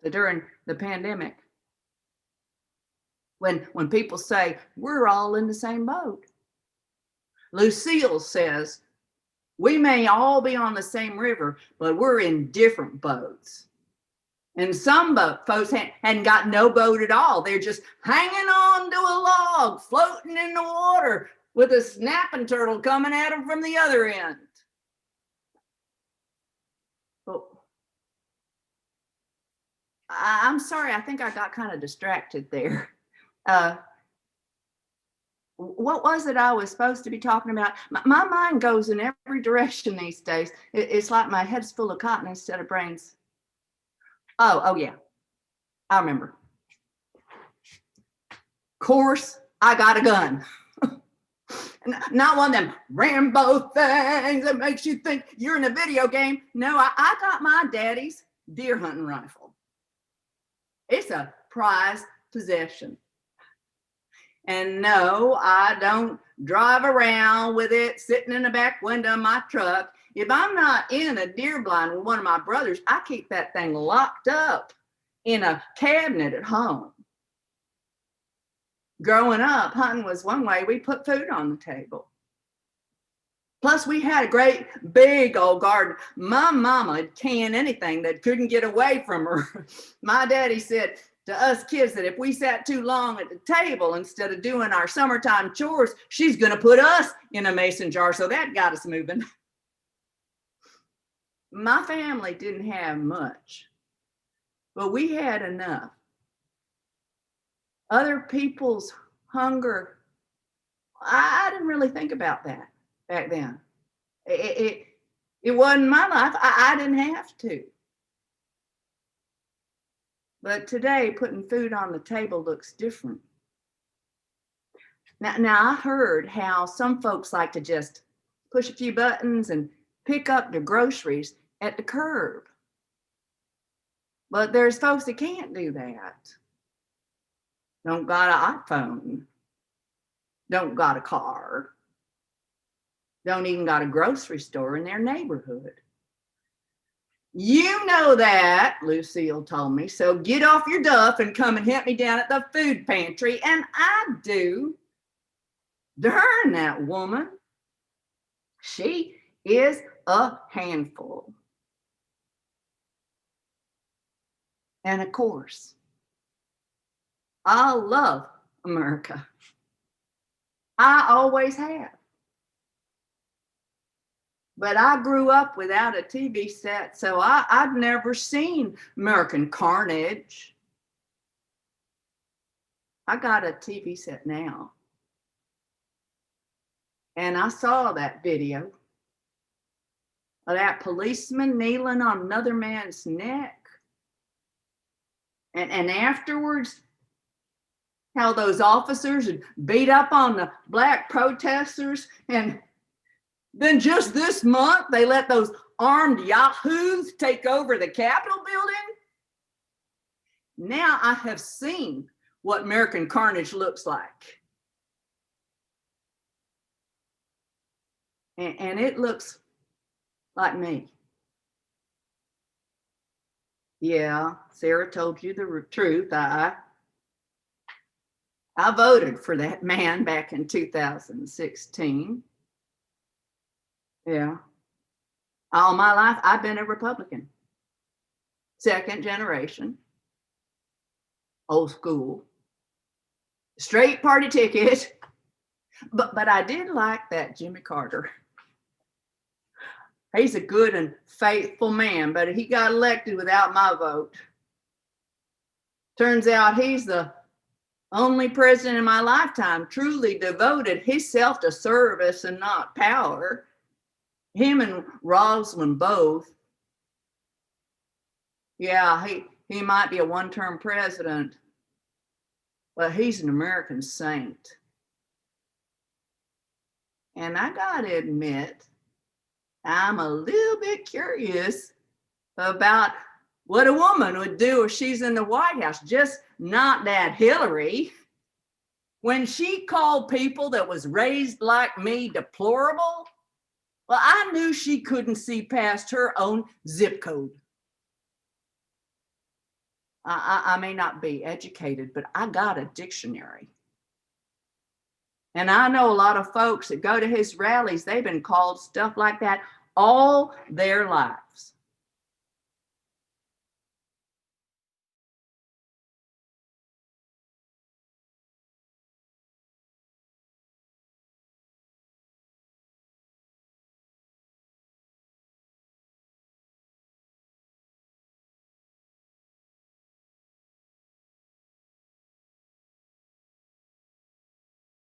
during the pandemic. When people say, we're all in the same boat. Lucille says, we may all be on the same river, but we're in different boats. And some folks hadn't got no boat at all. They're just hanging on to a log, floating in the water with a snapping turtle coming at them from the other end. But I'm sorry, I think I got kind of distracted there. What was it I was supposed to be talking about? My mind goes in every direction these days. It's like my head's full of cotton instead of brains. Oh yeah, I remember. Of course, I got a gun. Not one of them Rambo things that makes you think you're in a video game. No, I got my daddy's deer hunting rifle. It's a prized possession. And no, I don't drive around with it sitting in the back window of my truck. If I'm not in a deer blind with one of my brothers, I keep that thing locked up in a cabinet at home. Growing up, hunting was one way we put food on the table. Plus, we had a great big old garden. My mama would can anything that couldn't get away from her. My daddy said to us kids that if we sat too long at the table instead of doing our summertime chores, she's going to put us in a mason jar. So that got us moving. My family didn't have much, but we had enough. Other people's hunger, I didn't really think about that back then. It wasn't my life. I didn't have to. But today, putting food on the table looks different. Now I heard how some folks like to just push a few buttons and pick up their groceries at the curb. But there's folks that can't do that. Don't got an iPhone. Don't got a car. Don't even got a grocery store in their neighborhood. You know that, Lucille told me, so get off your duff and come and help me down at the food pantry. And I do. Darn that woman. She is a handful. And of course, I love America. I always have. But I grew up without a TV set, so I'd never seen American Carnage. I got a TV set now. And I saw that video of that policeman kneeling on another man's neck. And afterwards, how those officers had beat up on the black protesters. And then just this month, they let those armed yahoos take over the Capitol building. Now I have seen what American Carnage looks like. And it looks like me. Yeah, Sarah told you the truth. I voted for that man back in 2016. Yeah. All my life, I've been a Republican. Second generation. Old school. Straight party ticket. But I did like that Jimmy Carter. He's a good and faithful man, but he got elected without my vote. Turns out he's the only president in my lifetime truly devoted himself to service and not power. Him and Rosalynn both. Yeah, he might be a one-term president, but he's an American saint. And I gotta admit, I'm a little bit curious about what a woman would do if she's in the White House, just not that Hillary. When she called people that was raised like me deplorable, well, I knew she couldn't see past her own zip code. I may not be educated, but I got a dictionary. And I know a lot of folks that go to his rallies, they've been called stuff like that all their life.